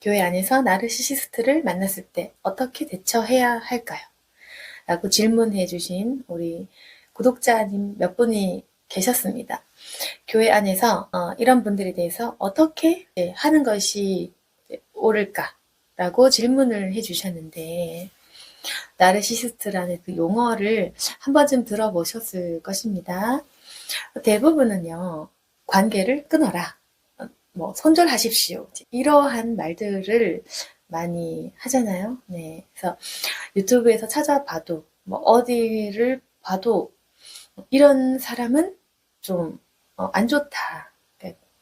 교회 안에서 나르시시스트를 만났을 때 어떻게 대처해야 할까요? 라고 질문해 주신 우리 구독자님 몇 분이 계셨습니다. 교회 안에서 이런 분들에 대해서 어떻게 하는 것이 옳을까라고 질문을 해 주셨는데, 나르시시스트라는 그 용어를 한 번쯤 들어보셨을 것입니다. 대부분은요, 관계를 끊어라, 손절하십시오, 이러한 말들을 많이 하잖아요. 네, 그래서 유튜브에서 찾아봐도 어디를 봐도 이런 사람은 좀 안 좋다,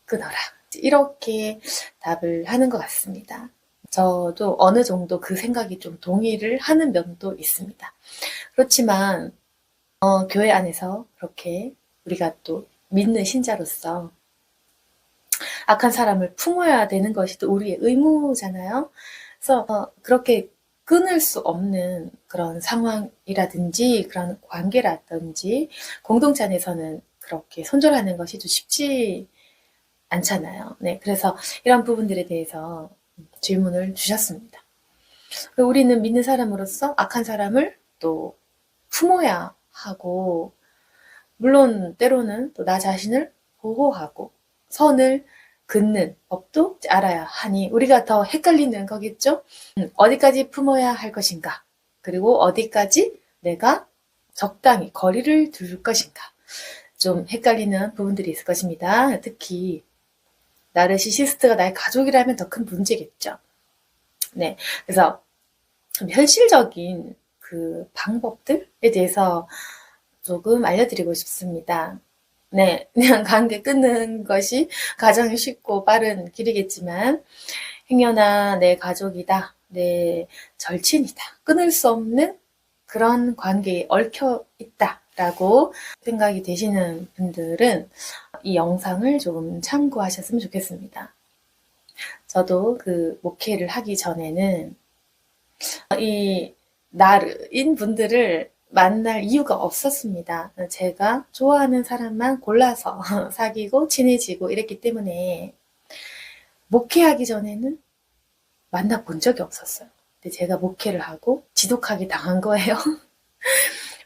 끊어라, 이렇게 답을 하는 것 같습니다. 저도 어느 정도 그 생각이 좀 동의를 하는 면도 있습니다. 그렇지만 교회 안에서 그렇게 우리가 또 믿는 신자로서 악한 사람을 품어야 되는 것이 또 우리의 의무잖아요. 그래서 그렇게 끊을 수 없는 그런 상황이라든지 그런 관계라든지 공동체 안에서는 그렇게 손절하는 것이 좀 쉽지 않잖아요. 네, 그래서 이런 부분들에 대해서 질문을 주셨습니다. 우리는 믿는 사람으로서 악한 사람을 또 품어야 하고, 물론 때로는 또 나 자신을 보호하고 선을 긋는 법도 알아야 하니 우리가 더 헷갈리는 거겠죠? 어디까지 품어야 할 것인가? 그리고 어디까지 내가 적당히 거리를 둘 것인가? 좀 헷갈리는 부분들이 있을 것입니다. 특히 나르시시스트가 나의 가족이라면 더 큰 문제겠죠. 네, 그래서 좀 현실적인 그 방법들에 대해서 조금 알려드리고 싶습니다. 네, 그냥 관계 끊는 것이 가장 쉽고 빠른 길이겠지만, 행여나 내 가족이다, 내 절친이다, 끊을 수 없는 그런 관계에 얽혀 있다라고 생각이 되시는 분들은 이 영상을 조금 참고하셨으면 좋겠습니다. 저도 그 목회를 하기 전에는 이 나르인 분들을 만날 이유가 없었습니다. 제가 좋아하는 사람만 골라서 사귀고 친해지고 이랬기 때문에 목회하기 전에는 만나본 적이 없었어요. 근데 제가 목회를 하고 지독하게 당한 거예요.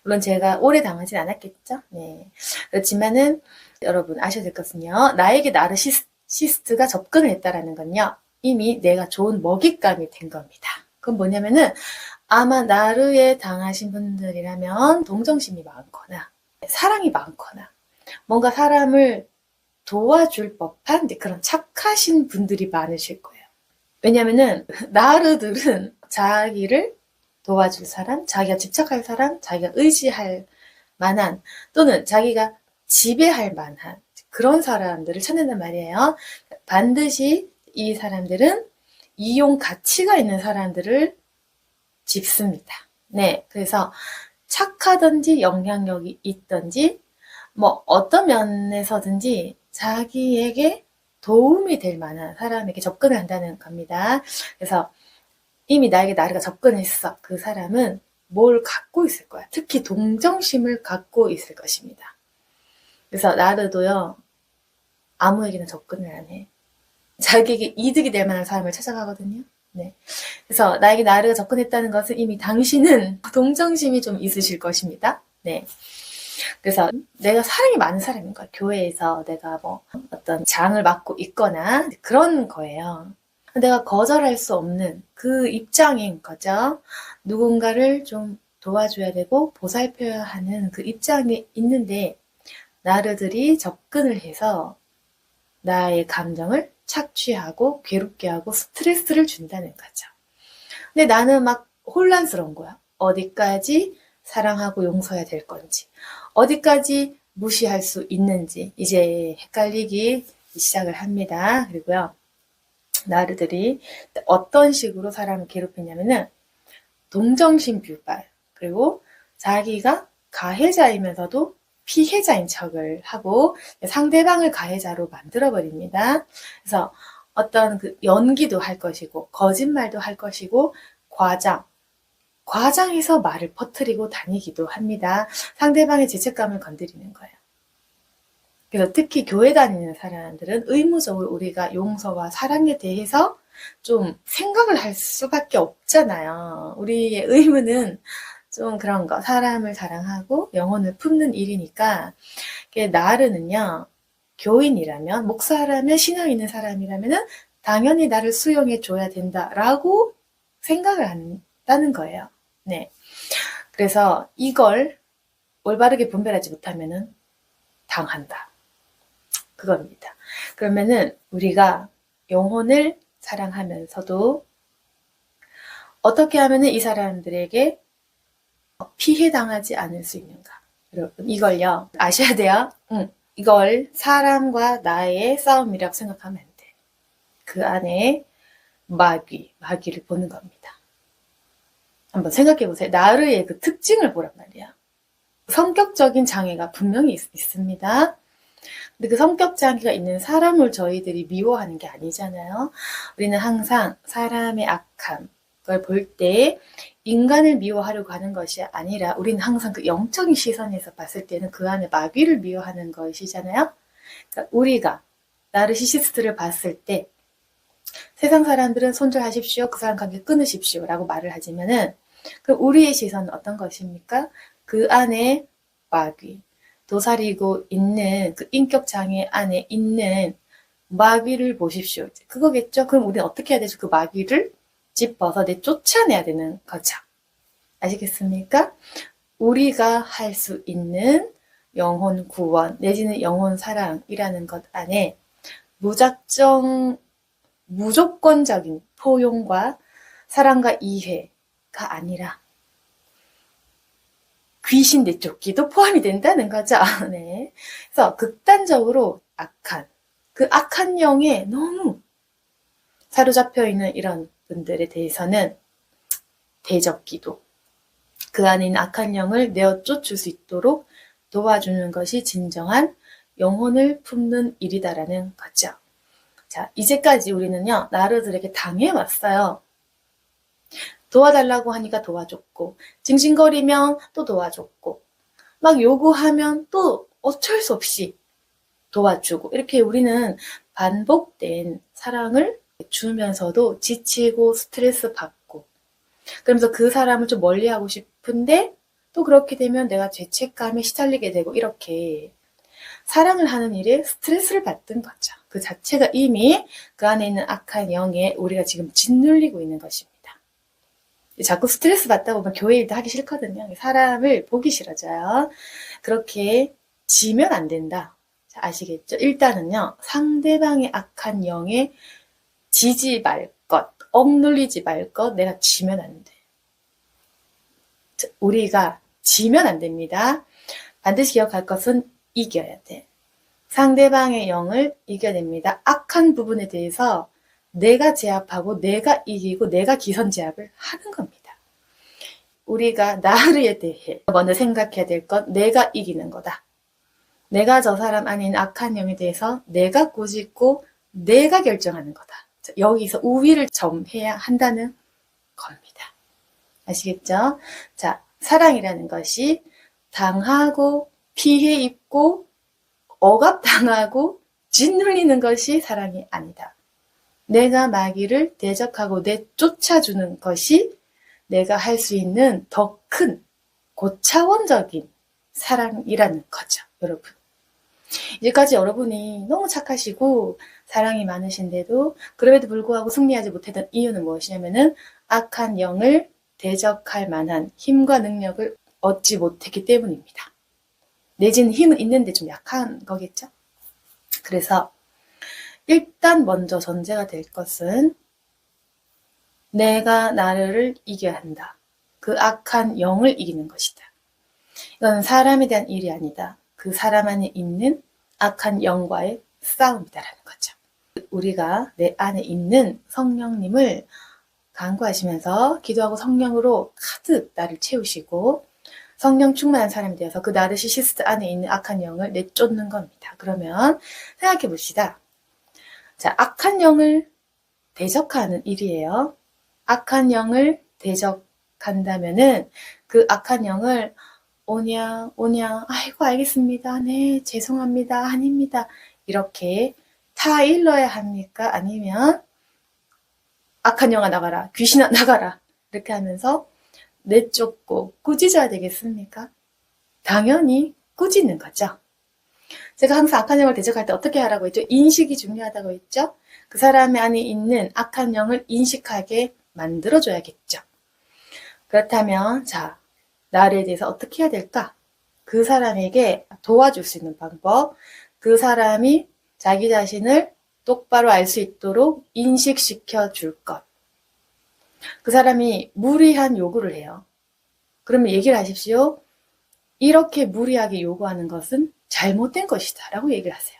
물론 제가 오래 당하진 않았겠죠. 네. 그렇지만은 여러분 아셔야 될 것은요, 나에게 나르시스트가 접근을 했다라는 건요, 이미 내가 좋은 먹잇감이 된 겁니다. 그건 뭐냐면은 아마 나르에 당하신 분들이라면 동정심이 많거나 사랑이 많거나 뭔가 사람을 도와줄 법한 그런 착하신 분들이 많으실 거예요. 왜냐면은 나르들은 자기를 도와줄 사람, 자기가 집착할 사람, 자기가 의지할 만한 또는 자기가 지배할 만한 그런 사람들을 찾는단 말이에요. 반드시 이 사람들은 이용 가치가 있는 사람들을 집습니다. 네, 그래서 착하든지 영향력이 있든지 어떤 면에서든지 자기에게 도움이 될 만한 사람에게 접근을 한다는 겁니다. 그래서 이미 나에게 나르가 접근했어. 그 사람은 뭘 갖고 있을 거야. 특히 동정심을 갖고 있을 것입니다. 그래서 나르도요, 아무에게나 접근을 안 해. 자기에게 이득이 될 만한 사람을 찾아가거든요. 네. 그래서 나에게 나르가 접근했다는 것은 이미 당신은 동정심이 좀 있으실 것입니다. 네. 그래서 내가 사랑이 많은 사람인 거야. 교회에서 내가 어떤 장을 맡고 있거나 그런 거예요. 내가 거절할 수 없는 그 입장인 거죠. 누군가를 좀 도와줘야 되고 보살펴야 하는 그 입장에 있는데 나르들이 접근을 해서 나의 감정을 착취하고 괴롭게 하고 스트레스를 준다는 거죠. 근데 나는 막 혼란스러운 거야. 어디까지 사랑하고 용서해야 될 건지, 어디까지 무시할 수 있는지 이제 헷갈리기 시작을 합니다. 그리고요, 나르들이 어떤 식으로 사람을 괴롭히냐면은 동정심 뷰발, 그리고 자기가 가해자이면서도 피해자인 척을 하고 상대방을 가해자로 만들어버립니다. 그래서 어떤 그 연기도 할 것이고 거짓말도 할 것이고 과장해서 말을 퍼뜨리고 다니기도 합니다. 상대방의 죄책감을 건드리는 거예요. 그래서 특히 교회 다니는 사람들은 의무적으로 우리가 용서와 사랑에 대해서 좀 생각을 할 수밖에 없잖아요. 우리의 의무는 좀 그런 거, 사람을 사랑하고 영혼을 품는 일이니까, 나르는요, 교인이라면, 목사라면, 신앙 있는 사람이라면은 당연히 나를 수용해 줘야 된다라고 생각을 한다는 거예요. 네. 그래서 이걸 올바르게 분별하지 못하면은 당한다. 그겁니다. 그러면은 우리가 영혼을 사랑하면서도 어떻게 하면은 이 사람들에게 피해 당하지 않을 수 있는가? 여러분, 이걸요, 아셔야 돼요. 이걸 사람과 나의 싸움이라고 생각하면 안 돼. 그 안에 마귀를 보는 겁니다. 한번 생각해 보세요. 나르의 그 특징을 보란 말이야. 성격적인 장애가 분명히 있습니다. 근데 그 성격 장애가 있는 사람을 저희들이 미워하는 게 아니잖아요. 우리는 항상 사람의 악함, 걸 볼 때 인간을 미워하려고 하는 것이 아니라 우리는 항상 그 영적인 시선에서 봤을 때는 그 안에 마귀를 미워하는 것이잖아요. 그러니까 우리가 나르시시스트를 봤을 때 세상 사람들은 손절하십시오, 그 사람 관계 끊으십시오 라고 말을 하지만은 그 우리의 시선은 어떤 것입니까? 그 안에 마귀, 도사리고 있는 그 인격장애 안에 있는 마귀를 보십시오. 그거겠죠? 그럼 우리는 어떻게 해야 되죠? 그 마귀를 짚어서 쫓아내야 되는 거죠. 아시겠습니까? 우리가 할 수 있는 영혼 구원 내지는 영혼 사랑이라는 것 안에 무조건적인 포용과 사랑과 이해가 아니라 귀신 내쫓기도 포함이 된다는 거죠. 네. 그래서 극단적으로 그 악한 영에 너무 사로잡혀 있는 이런 분들에 대해서는 대적기도, 그 안에 있는 악한 영을 내어 쫓을 수 있도록 도와주는 것이 진정한 영혼을 품는 일이다라는 거죠. 자, 이제까지 우리는요, 나르들에게 당해왔어요. 도와달라고 하니까 도와줬고, 징징거리면 또 도와줬고, 막 요구하면 또 어쩔 수 없이 도와주고, 이렇게 우리는 반복된 사랑을 주면서도 지치고 스트레스 받고, 그러면서 그 사람을 좀 멀리하고 싶은데 또 그렇게 되면 내가 죄책감에 시달리게 되고, 이렇게 사랑을 하는 일에 스트레스를 받던 거죠. 그 자체가 이미 그 안에 있는 악한 영에 우리가 지금 짓눌리고 있는 것입니다. 자꾸 스트레스 받다 보면 교회 일도 하기 싫거든요. 사람을 보기 싫어져요. 그렇게 지면 안 된다. 아시겠죠? 일단은요, 상대방의 악한 영에 지지 말 것, 억눌리지 말 것, 내가 지면 안 돼. 우리가 지면 안 됩니다. 반드시 기억할 것은 이겨야 돼. 상대방의 영을 이겨냅니다. 악한 부분에 대해서 내가 제압하고 내가 이기고 내가 기선제압을 하는 겁니다. 우리가 나르에 대해 먼저 생각해야 될 건 내가 이기는 거다. 내가 저 사람 안에 있는 악한 영에 대해서 내가 꾸짖고 내가 결정하는 거다. 여기서 우위를 점해야 한다는 겁니다. 아시겠죠? 자, 사랑이라는 것이 당하고 피해 입고 억압당하고 짓눌리는 것이 사랑이 아니다. 내가 마귀를 대적하고 내쫓아주는 것이 내가 할 수 있는 더 큰 고차원적인 사랑이라는 거죠, 여러분. 이제까지 여러분이 너무 착하시고 사랑이 많으신데도 그럼에도 불구하고 승리하지 못했던 이유는 무엇이냐면은 악한 영을 대적할 만한 힘과 능력을 얻지 못했기 때문입니다. 내지는 힘은 있는데 좀 약한 거겠죠? 그래서 일단 먼저 전제가 될 것은 내가 나를 이겨야 한다. 그 악한 영을 이기는 것이다. 이건 사람에 대한 일이 아니다. 그 사람 안에 있는 악한 영과의 싸움이다라는 거죠. 우리가 내 안에 있는 성령님을 간구하시면서 기도하고 성령으로 가득 나를 채우시고 성령 충만한 사람이 되어서 그 나르시시스트 안에 있는 악한 영을 내쫓는 겁니다. 그러면 생각해 봅시다. 자, 악한 영을 대적하는 일이에요. 악한 영을 대적한다면은 그 악한 영을 오냐, 아이고, 알겠습니다. 네, 죄송합니다. 아닙니다. 이렇게 타일러야 합니까? 아니면 악한 영아 나가라, 귀신아 나가라 이렇게 하면서 내쫓고 꾸짖어야 되겠습니까? 당연히 꾸짖는 거죠. 제가 항상 악한 영을 대적할 때 어떻게 하라고 했죠? 인식이 중요하다고 했죠? 그 사람 안에 있는 악한 영을 인식하게 만들어줘야겠죠. 그렇다면 자, 나를 대해서 어떻게 해야 될까? 그 사람에게 도와줄 수 있는 방법, 그 사람이 자기 자신을 똑바로 알 수 있도록 인식시켜 줄 것. 그 사람이 무리한 요구를 해요. 그러면 얘기를 하십시오. 이렇게 무리하게 요구하는 것은 잘못된 것이다 라고 얘기를 하세요.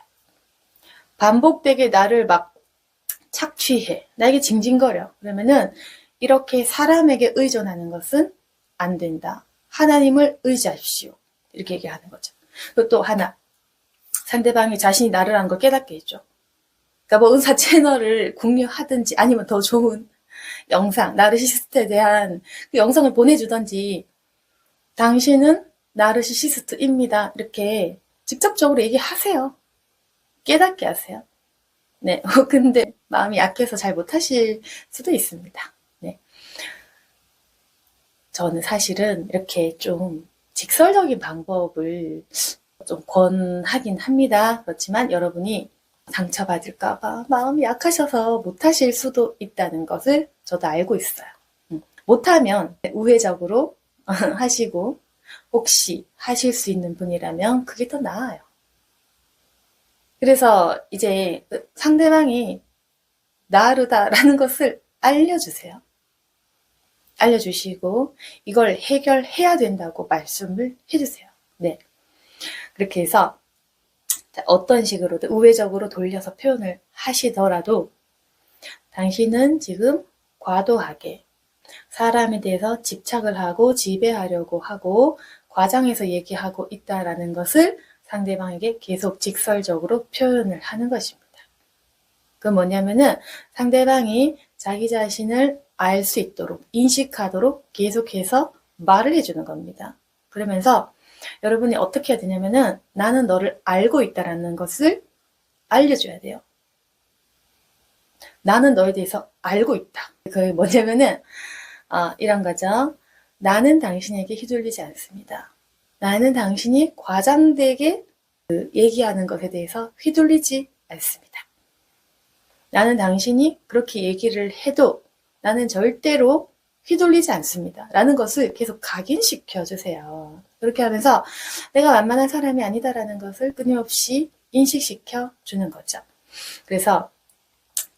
반복되게 나를 막 착취해, 나에게 징징거려. 그러면은 이렇게 사람에게 의존하는 것은 안 된다. 하나님을 의지하십시오. 이렇게 얘기하는 거죠. 그리고 또 하나, 상대방이 자신이 나를 아는 걸 깨닫게 해줘. 그러니까 뭐 은사 채널을 공유하든지 아니면 더 좋은 영상, 나르시시스트에 대한 그 영상을 보내주든지, 당신은 나르시시스트입니다. 이렇게 직접적으로 얘기하세요. 깨닫게 하세요. 네. 근데 마음이 약해서 잘 못하실 수도 있습니다. 네. 저는 사실은 이렇게 좀 직설적인 방법을 좀 권하긴 합니다. 그렇지만 여러분이 상처받을까봐 마음이 약하셔서 못하실 수도 있다는 것을 저도 알고 있어요. 못하면 우회적으로 하시고, 혹시 하실 수 있는 분이라면 그게 더 나아요. 그래서 이제 상대방이 나르다라는 것을 알려주세요. 알려주시고 이걸 해결해야 된다고 말씀을 해주세요. 네. 그렇게 해서 어떤 식으로든 우회적으로 돌려서 표현을 하시더라도 당신은 지금 과도하게 사람에 대해서 집착을 하고 지배하려고 하고 과장해서 얘기하고 있다라는 것을 상대방에게 계속 직설적으로 표현을 하는 것입니다. 그 뭐냐면은 상대방이 자기 자신을 알 수 있도록 인식하도록 계속해서 말을 해주는 겁니다. 그러면서 여러분이 어떻게 해야 되냐면은 나는 너를 알고 있다라는 것을 알려줘야 돼요. 나는 너에 대해서 알고 있다. 그게 뭐냐면은 이런 거죠. 나는 당신에게 휘둘리지 않습니다. 나는 당신이 과장되게 얘기하는 것에 대해서 휘둘리지 않습니다. 나는 당신이 그렇게 얘기를 해도 나는 절대로 휘둘리지 않습니다. 라는 것을 계속 각인시켜 주세요. 그렇게 하면서 내가 만만한 사람이 아니다라는 것을 끊임없이 인식시켜 주는 거죠. 그래서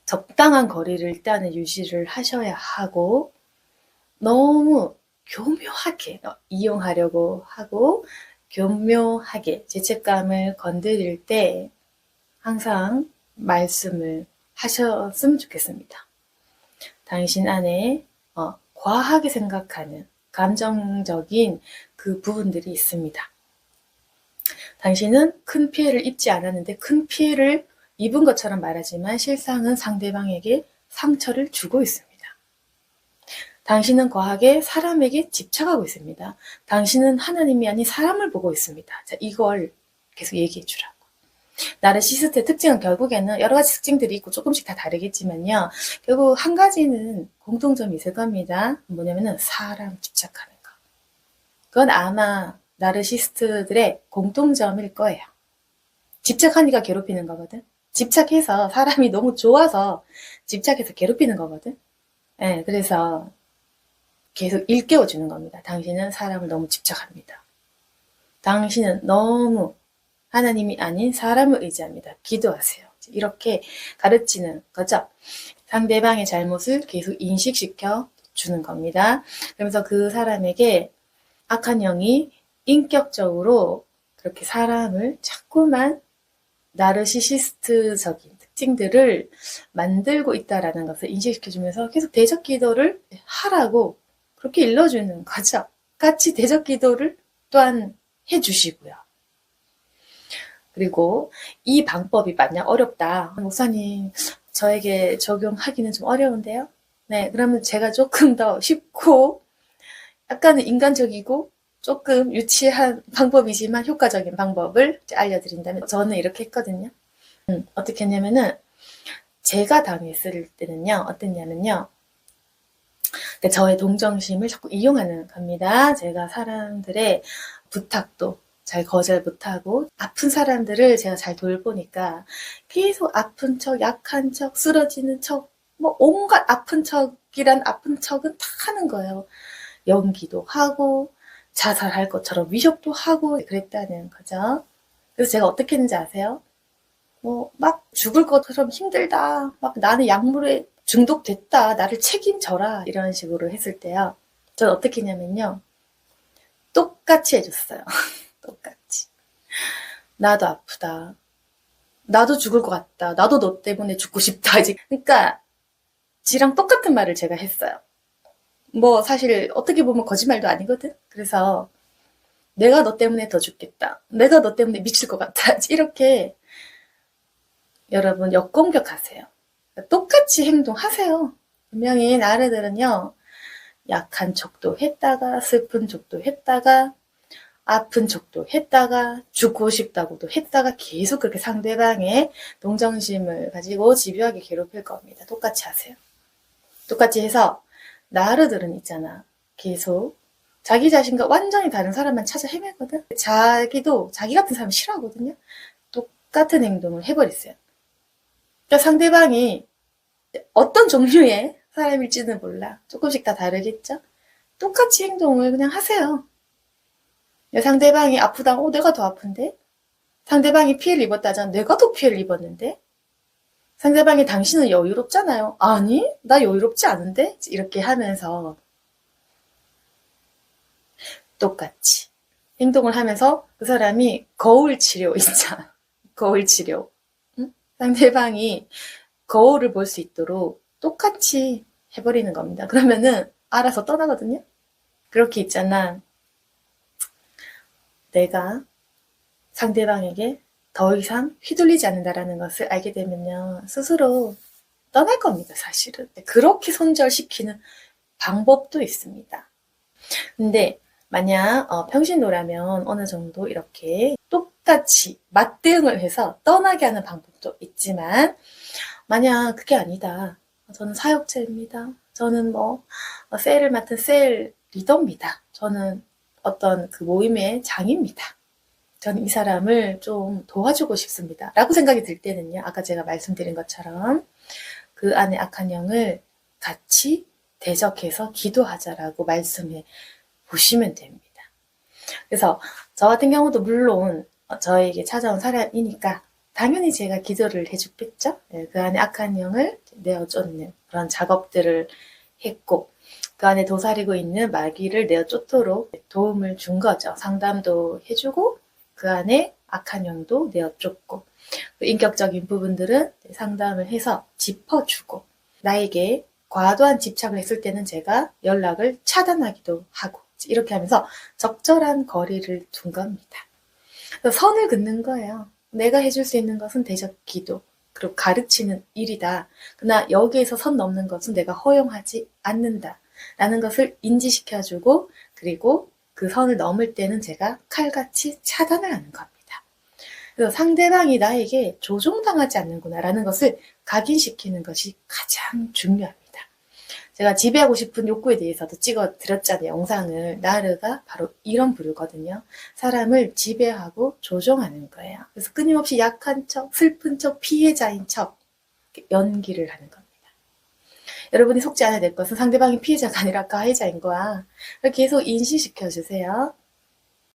적당한 거리를 일단은 유지를 하셔야 하고, 너무 교묘하게 이용하려고 하고 교묘하게 죄책감을 건드릴 때 항상 말씀을 하셨으면 좋겠습니다. 당신 안에 과하게 생각하는 감정적인 그 부분들이 있습니다. 당신은 큰 피해를 입지 않았는데 큰 피해를 입은 것처럼 말하지만 실상은 상대방에게 상처를 주고 있습니다. 당신은 과하게 사람에게 집착하고 있습니다. 당신은 하나님이 아닌 사람을 보고 있습니다. 자, 이걸 계속 얘기해 주라고. 나르시시스트의 특징은 결국에는 여러 가지 특징들이 있고 조금씩 다 다르겠지만요. 결국 한 가지는 공통점이 있을 겁니다. 뭐냐면은 사람 집착하는 거. 그건 아마 나르시스트들의 공통점일 거예요. 집착하니까 괴롭히는 거거든. 집착해서 사람이 너무 좋아서 집착해서 괴롭히는 거거든. 네, 그래서 계속 일깨워주는 겁니다. 당신은 사람을 너무 집착합니다. 당신은 너무 하나님이 아닌 사람을 의지합니다. 기도하세요. 이렇게 가르치는 거죠. 상대방의 잘못을 계속 인식시켜 주는 겁니다. 그러면서 그 사람에게 악한 영이 인격적으로 그렇게 사람을 자꾸만 나르시시스트적인 특징들을 만들고 있다라는 것을 인식시켜주면서 계속 대적 기도를 하라고 그렇게 일러주는 거죠. 같이 대적 기도를 또한 해주시고요. 그리고 이 방법이 만약 어렵다. 목사님, 저에게 적용하기는 좀 어려운데요. 네, 그러면 제가 조금 더 쉽고 약간은 인간적이고 조금 유치한 방법이지만 효과적인 방법을 알려드린다면 저는 이렇게 했거든요. 어떻게 했냐면은 제가 당했을 때는요. 어땠냐면요. 그러니까 저의 동정심을 자꾸 이용하는 겁니다. 제가 사람들의 부탁도 잘 거절 못하고 아픈 사람들을 제가 잘 돌보니까 계속 아픈 척, 약한 척, 쓰러지는 척, 뭐 온갖 아픈 척이란 아픈 척은 다 하는 거예요. 연기도 하고 자살할 것처럼 위협도 하고 그랬다는 거죠. 그래서 제가 어떻게 했는지 아세요? 뭐 막 죽을 것처럼 힘들다. 막 나는 약물에 중독됐다. 나를 책임져라. 이런 식으로 했을 때요. 전 어떻게 했냐면요. 똑같이 해줬어요. 똑같이. 나도 아프다. 나도 죽을 것 같다. 나도 너 때문에 죽고 싶다. 이제 그러니까 지랑 똑같은 말을 제가 했어요. 뭐 사실 어떻게 보면 거짓말도 아니거든. 그래서 내가 너 때문에 더 죽겠다. 내가 너 때문에 미칠 것 같다. 이렇게 여러분 역공격하세요. 똑같이 행동하세요. 분명히 나르들은요. 약한 척도 했다가 슬픈 척도 했다가 아픈 척도 했다가 죽고 싶다고도 했다가 계속 그렇게 상대방의 동정심을 가지고 집요하게 괴롭힐 겁니다. 똑같이 하세요. 똑같이 해서 나르들은 있잖아. 계속 자기 자신과 완전히 다른 사람만 찾아 헤매거든. 자기도 자기 같은 사람 싫어하거든요. 똑같은 행동을 해버렸어요. 그러니까 상대방이 어떤 종류의 사람일지는 몰라. 조금씩 다 다르겠죠? 똑같이 행동을 그냥 하세요. 상대방이 아프다, 내가 더 아픈데? 상대방이 피해를 입었다잖아. 내가 더 피해를 입었는데? 상대방이 당신은 여유롭잖아요. 아니, 나 여유롭지 않은데? 이렇게 하면서 똑같이 행동을 하면서 그 사람이 거울 치료 있잖아. 거울 치료. 응? 상대방이 거울을 볼 수 있도록 똑같이 해버리는 겁니다. 그러면은 알아서 떠나거든요. 그렇게 있잖아. 내가 상대방에게 더 이상 휘둘리지 않는다라는 것을 알게 되면요. 스스로 떠날 겁니다, 사실은. 그렇게 손절시키는 방법도 있습니다. 근데 만약 평신도라면 어느 정도 이렇게 똑같이 맞대응을 해서 떠나게 하는 방법도 있지만 만약 그게 아니다. 저는 사역자입니다. 저는 셀을 맡은 셀 리더입니다. 저는 어떤 그 모임의 장입니다. 저는 이 사람을 좀 도와주고 싶습니다. 라고 생각이 들 때는요. 아까 제가 말씀드린 것처럼 그 안에 악한 영을 같이 대적해서 기도하자라고 말씀해 보시면 됩니다. 그래서 저 같은 경우도 물론 저에게 찾아온 사람이니까 당연히 제가 기도를 해주겠죠. 네, 그 안에 악한 영을 내어쫓는 그런 작업들을 했고 그 안에 도사리고 있는 마귀를 내어쫓도록 도움을 준 거죠. 상담도 해주고 그 안에 악한 영도 내어쫓고 인격적인 부분들은 상담을 해서 짚어주고 나에게 과도한 집착을 했을 때는 제가 연락을 차단하기도 하고 이렇게 하면서 적절한 거리를 둔 겁니다. 선을 긋는 거예요. 내가 해줄 수 있는 것은 대적 기도 그리고 가르치는 일이다. 그러나 여기에서 선 넘는 것은 내가 허용하지 않는다. 라는 것을 인지시켜주고 그리고 그 선을 넘을 때는 제가 칼같이 차단을 하는 겁니다. 그래서 상대방이 나에게 조종당하지 않는구나 라는 것을 각인시키는 것이 가장 중요합니다. 제가 지배하고 싶은 욕구에 대해서도 찍어드렸잖아요. 영상을. 나르가 바로 이런 부류거든요. 사람을 지배하고 조종하는 거예요. 그래서 끊임없이 약한 척, 슬픈 척, 피해자인 척 연기를 하는 겁니다. 여러분이 속지 않아야 될 것은 상대방이 피해자가 아니라 가해자인 거야. 계속 인식시켜주세요.